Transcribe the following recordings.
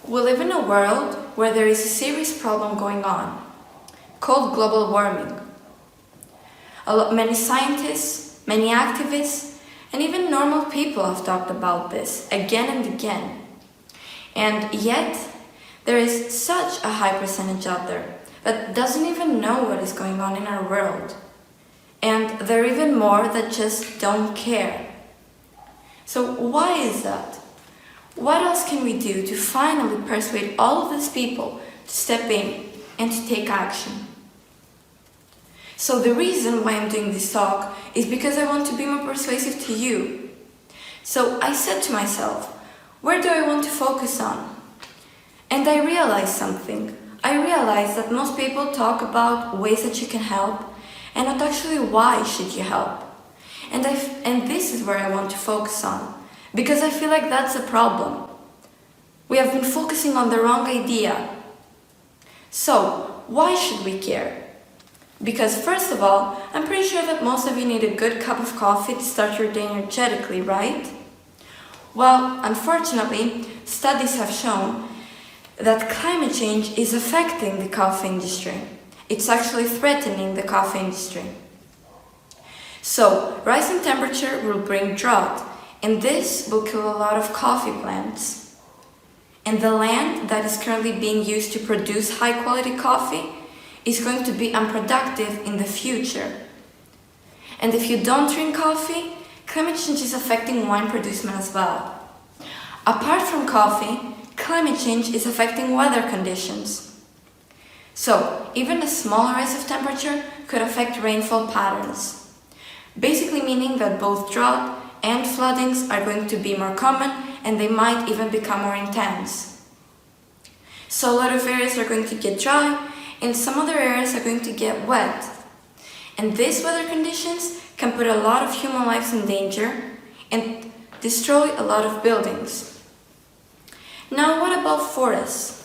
We live in a world where there is a serious problem going on, called global warming. Many scientists, many activists, and even normal people have talked about this again and again. And yet, there is such a high percentage out there that doesn't even know what is going on in our world. And there are even more that just don't care. So why is that? What else can we do to finally persuade all of these people to step in and to take action? So the reason why I'm doing this talk is because I want to be more persuasive to you. So I said to myself, where do I want to focus on? And I realized something. I realized that most people talk about ways that you can help and not actually why should you help. And this is where I want to focus on, because I feel like that's a problem. We have been focusing on the wrong idea. So, why should we care? Because first of all, I'm pretty sure that most of you need a good cup of coffee to start your day energetically, right? Well, unfortunately, studies have shown that climate change is affecting the coffee industry. It's actually threatening the coffee industry. So, rising temperature will bring drought, and this will kill a lot of coffee plants. And the land that is currently being used to produce high-quality coffee is going to be unproductive in the future. And if you don't drink coffee, climate change is affecting wine producement as well. Apart from coffee, climate change is affecting weather conditions. So, even a small rise of temperature could affect rainfall patterns. Basically meaning that both drought and floodings are going to be more common and they might even become more intense. So a lot of areas are going to get dry and some other areas are going to get wet. And these weather conditions can put a lot of human lives in danger and destroy a lot of buildings. Now what about forests?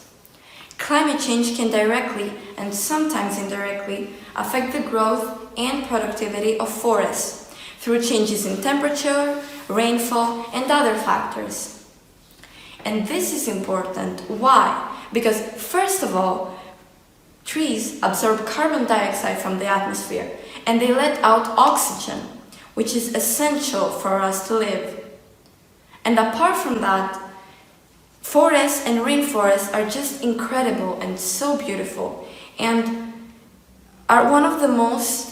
Climate change can directly and sometimes indirectly affect the growth and productivity of forests through changes in temperature, rainfall, and other factors. And this is important. Why? Because first of all, trees absorb carbon dioxide from the atmosphere and they let out oxygen, which is essential for us to live. And apart from that, forests and rainforests are just incredible and so beautiful and are one of the most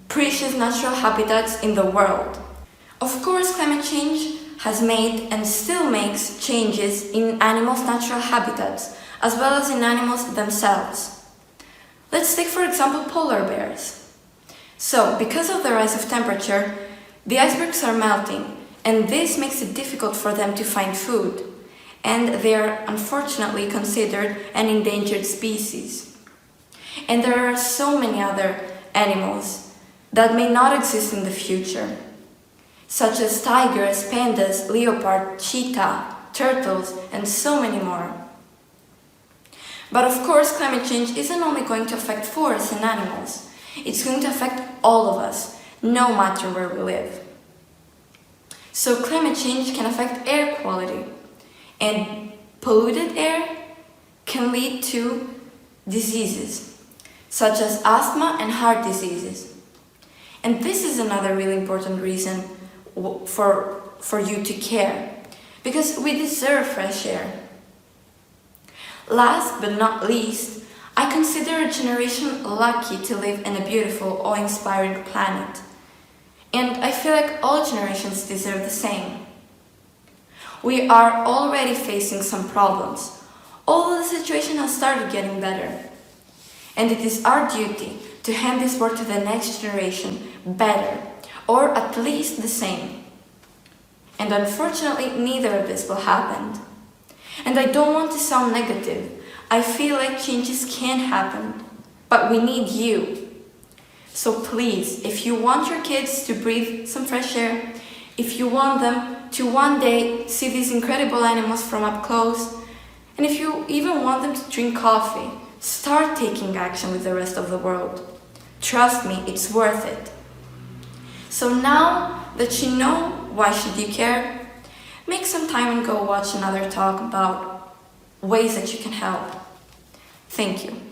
precious natural habitats in the world. Of course, climate change has made and still makes changes in animals' natural habitats, as well as in animals themselves. Let's take, for example, polar bears. So, because of the rise of temperature, the icebergs are melting, and this makes it difficult for them to find food, and they are unfortunately considered an endangered species. And there are so many other animals that may not exist in the future, such as tigers, pandas, leopard, cheetah, turtles, and so many more. But of course, climate change isn't only going to affect forests and animals, it's going to affect all of us, no matter where we live. So climate change can affect air quality, and polluted air can lead to diseases, such as asthma and heart diseases. And this is another really important reason for you to care, because we deserve fresh air. Last but not least, I consider a generation lucky to live in a beautiful, awe-inspiring planet. And I feel like all generations deserve the same. We are already facing some problems, although the situation has started getting better. And it is our duty to hand this work to the next generation better, or at least the same. And unfortunately, neither of this will happen. And I don't want to sound negative. I feel like changes can happen, but we need you. So please, if you want your kids to breathe some fresh air, if you want them to one day see these incredible animals from up close, and if you even want them to drink coffee, start taking action with the rest of the world. Trust me, it's worth it. So now that you know why should you care, make some time and go watch another talk about ways that you can help. Thank you.